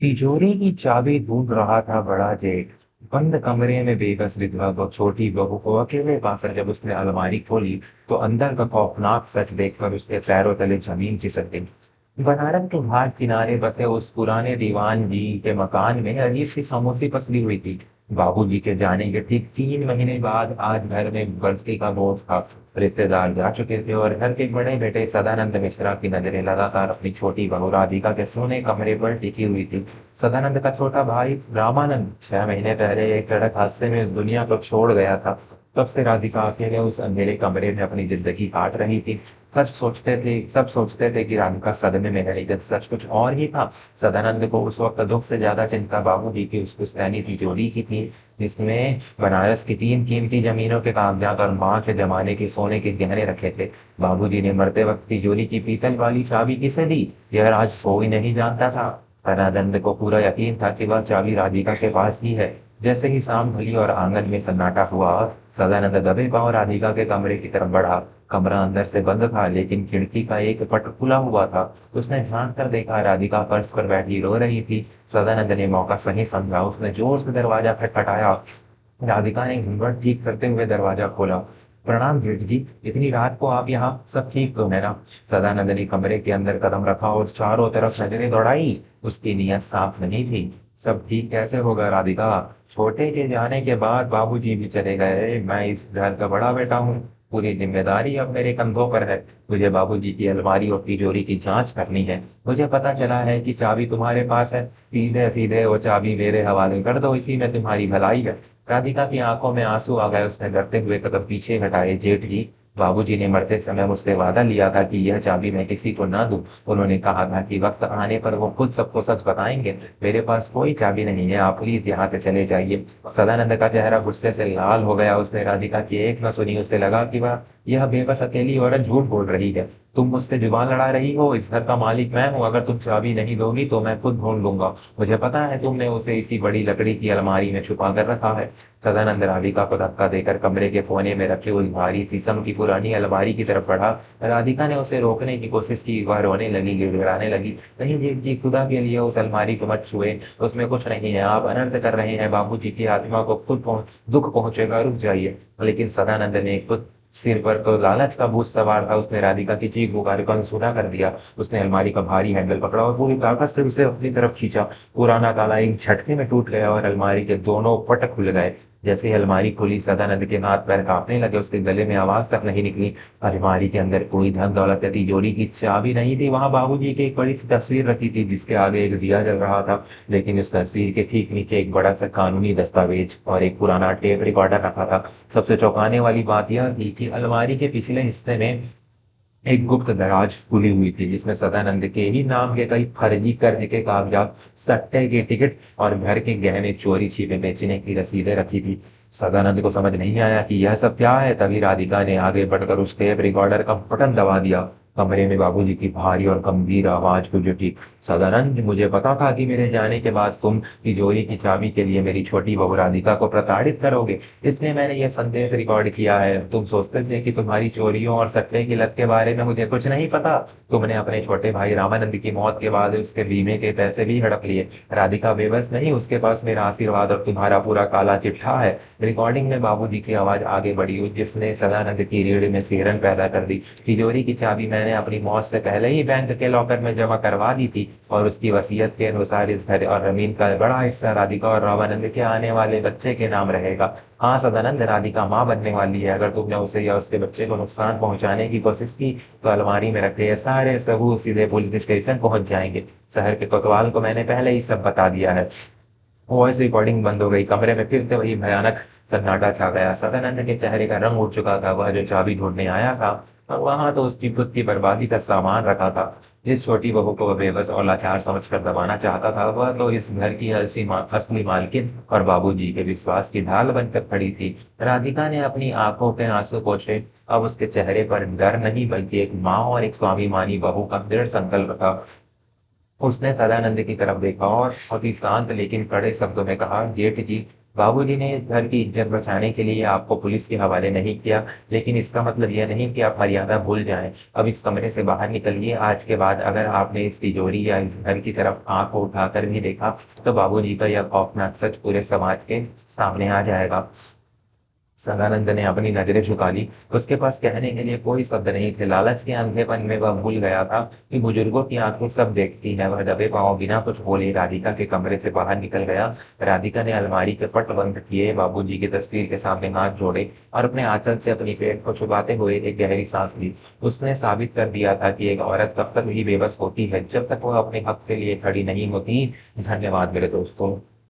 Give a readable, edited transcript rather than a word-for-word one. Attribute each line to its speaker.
Speaker 1: तिजोरी की चाबी ढूंढ रहा था बड़ा जेठ। बंद कमरे में बेबस विधवा व छोटी बहू को अकेले पाकर जब उसने अलमारी खोली तो अंदर का खौफनाक सच देखकर उसके पैरों तले जमीन खिसक गई। बनारस के घाट किनारे बसे उस पुराने दीवान जी के मकान में अजीब सी खामोशी पसरी हुई थी। बाबूजी के जाने के ठीक 3 महीने बाद आज घर में बरसी का बोझ था। रिश्तेदार जा चुके थे और घर के बड़े बेटे सदानंद मिश्रा की नजरें लगातार अपनी छोटी बहू राधिका के सोने कमरे पर टिकी हुई थी। सदानंद का छोटा भाई रामानंद 6 महीने पहले एक सड़क हादसे में इस दुनिया को छोड़ गया था। तब से राधिका अकेले उस अंधेरे कमरे में अपनी जिंदगी काट रही थी। सब सोचते थे कि राधिका सदमे में है, लेकिन सच कुछ और ही था। सदानंद को उस वक्त दुख से ज्यादा चिंता बाबूजी की उस पुश्तैनी तिजोरी की थी, जिसमें बनारस की 3 कीमती जमीनों के कागजात और माँ के जमाने के सोने के गहने रखे थे। बाबूजी ने मरते वक्त तिजोरी की पीतल वाली चाबी किसे दी, यह राज कोई नहीं जानता था। सदानंद को पूरा यकीन था कि वह चाबी राधिका के पास ही है। जैसे ही शाम ढली और आंगन में सन्नाटा हुआ, सदानंद दबे पांव राधिका के कमरे की तरफ बढ़ा। कमरा अंदर से बंद था, लेकिन खिड़की का एक पट खुला हुआ था। उसने झांक कर देखा, राधिका फर्श पर बैठी रो रही थी। सदानंद ने मौका सही समझा, उसने जोर से दरवाजा खटखटाया। राधिका ने घूंघट ठीक करते हुए दरवाजा खोला। प्रणाम जेठ जी, इतनी रात को आप यहाँ, सब ठीक तो है ना? सदानंद ने कमरे के अंदर कदम रखा और चारों तरफ नजरें दौड़ाई। उसकी नीयत साफ नहीं थी। सब ठीक कैसे होगा राधिका? छोटे के जाने के बाद बाबूजी भी चले गए, मैं इस घर का बड़ा बेटा हूँ। पूरी जिम्मेदारी अब मेरे कंधों पर है। मुझे बाबूजी की अलमारी और तिजोरी की जांच करनी है। मुझे पता चला है कि चाबी तुम्हारे पास है। सीधे सीधे वो चाबी मेरे हवाले कर दो, इसी में तुम्हारी भलाई है। राधिका की आंखों में आंसू आ गए, उसने डरते हुए कदम पीछे हटाए। जेठ जी, बाबूजी ने मरते समय मुझसे वादा लिया था कि यह चाबी मैं किसी को ना दूं। उन्होंने कहा था कि वक्त आने पर वो खुद सबको सच बताएंगे। मेरे पास कोई चाबी नहीं है, आप प्लीज यहाँ से चले जाइए। सदानंद का चेहरा गुस्से से लाल हो गया। उसने राधिका की एक न सुनी। उसे लगा कि वह यह बेबस अकेली औरत झूठ बोल रही है। तुम मुझसे जुबान लड़ा रही हो, इस घर का मालिक मैं हूँ। अगर तुम चाबी नहीं दोगी तो मैं खुद ढूंढ लूंगा। मुझे पता है तुमने उसे इसी बड़ी लकड़ी की अलमारी में छुपा कर रखा है। सदानंद राधिका को धक्का देकर कमरे के कोने में रखे उस भारी शीशम की पुरानी अलमारी की तरफ बढ़ा। राधिका ने उसे रोकने की कोशिश की, वह रोने लगी, गिड़गिड़ाने लगी। नहीं जी जी, खुदा के लिए उस अलमारी को मत छुए, उसमें कुछ नहीं है। आप अनर्थ कर रहे हैं, बाबूजी की आत्मा को दुख पहुंचेगा, रुक जाइए। लेकिन सदानंद ने खुद सिर पर तो लालच का भूत सवार था। उसने राधिका की चीख पुकार को अनसुना कर दिया। उसने अलमारी का भारी हैंडल पकड़ा और पूरी ताकत से उसे अपनी तरफ खींचा। पुराना ताला एक झटके में टूट गया और अलमारी के दोनों पट खुल गए। जैसे ही अलमारी खुली, सदानंद के हाथ पैर कांपने लगे, उसके गले में आवाज तक नहीं निकली। अलमारी के अंदर कोई धन दौलत या तिजोरी की चाबी नहीं थी। वहां बाबूजी की एक बड़ी सी तस्वीर रखी थी, जिसके आगे एक दिया जल रहा था। लेकिन इस तस्वीर के ठीक नीचे एक बड़ा सा कानूनी दस्तावेज और एक पुराना टेप रिकॉर्डर रखा था। सबसे चौंकाने वाली बात यह थी कि अलमारी के पिछले हिस्से में एक गुप्त दराज खुली हुई थी, जिसमें सदानंद के ही नाम के कई फर्जी कर्ज के कागजात, सट्टे के टिकट और घर के गहने चोरी छिपे बेचने की रसीदें रखी थी। सदानंद को समझ नहीं आया कि यह सब क्या है। तभी राधिका ने आगे बढ़कर उस टेप रिकॉर्डर का बटन दबा दिया। कमरे में बाबूजी की भारी और गंभीर आवाज गूंज उठी। सदानंद, मुझे पता था कि मेरे जाने के बाद तुम तिजोरी की चाबी के लिए मेरी छोटी बहू राधिका को प्रताड़ित करोगे, इसलिए मैंने यह संदेश रिकॉर्ड किया है। तुम सोचते थे कि तुम्हारी चोरियों और सट्टे की लत के बारे में मुझे कुछ नहीं पता। तुमने अपने छोटे भाई रामानंद की मौत के बाद उसके बीमे के पैसे भी हड़प लिए। राधिका बेबस नहीं, उसके पास मेरा आशीर्वाद और तुम्हारा पूरा काला चिट्ठा है। रिकॉर्डिंग में बाबूजी की आवाज आगे बढ़ी, जिसने सदानंद की रीढ़ में सिहरन पैदा कर दी। तिजोरी की चाबी मैंने अपनी मौत से पहले ही बैंक के लॉकर में जमा करवा दी थी, और उसकी वसीयत के अनुसार इस घर और जमीन का बड़ा हिस्सा राधिका और रामानंद के आने वाले बच्चे के नाम रहेगा। हाँ सदानंद, राधिका माँ बनने वाली है। अगर तुमने उसे या उसके बच्चे को नुकसान पहुंचाने की कोशिश की तो अलमारी में रखे ये सारे सबूत सीधे पुलिस स्टेशन पहुंच जाएंगे। शहर के कोतवाल को मैंने पहले ही सब बता दिया है। वॉइस रिकॉर्डिंग बंद हो गई। कमरे में फिर से वही भयानक सन्नाटा छा गया। सदानंद के चेहरे का रंग उड़ चुका था। वह जो चाबी ढूंढने आया था, और वहां तो उसकी खुद की बर्बादी का सामान रखा था। जिस छोटी बहू को वह बेबस और लाचार समझकर दबाना चाहता था, वह तो इस घर की असली मालकिन और बाबूजी के विश्वास की ढाल बनकर खड़ी थी। राधिका ने अपनी आंखों के आंसू पोंछे। अब उसके चेहरे पर डर नहीं, बल्कि एक माँ और एक स्वाभिमानी बहू का दृढ़ संकल्प था। उसने सदानंद की तरफ देखा और बहुत ही शांत लेकिन कड़े शब्दों में कहा, जेठ जी, बाबूजी ने इस घर की इज्जत बचाने के लिए आपको पुलिस के हवाले नहीं किया, लेकिन इसका मतलब यह नहीं कि आप मर्यादा भूल जाएं। अब इस कमरे से बाहर निकलिए। आज के बाद अगर आपने इस तिजोरी या इस घर की तरफ आंख उठाकर भी देखा, तो बाबूजी का यह खौफनाक सच पूरे समाज के सामने आ जाएगा। सदानंद ने अपनी नजरें झुका ली। उसके पास कहने के लिए कोई शब्द नहीं थे। लालच के अंधेपन में वह भूल गया था कि बुजुर्गों की आंखें सब देखती हैं। वह दबे पांव बिना कुछ बोले राधिका के कमरे से बाहर निकल गया। राधिका ने अलमारी के पट बंद किए, बाबूजी की तस्वीर के सामने हाथ जोड़े और अपने आंचल से अपनी पेट को छुपाते हुए एक गहरी सांस ली। उसने साबित कर दिया था कि एक औरत तब तक ही बेबस होती है जब तक वह अपने हक के लिए खड़ी नहीं होती। धन्यवाद मेरे दोस्तों।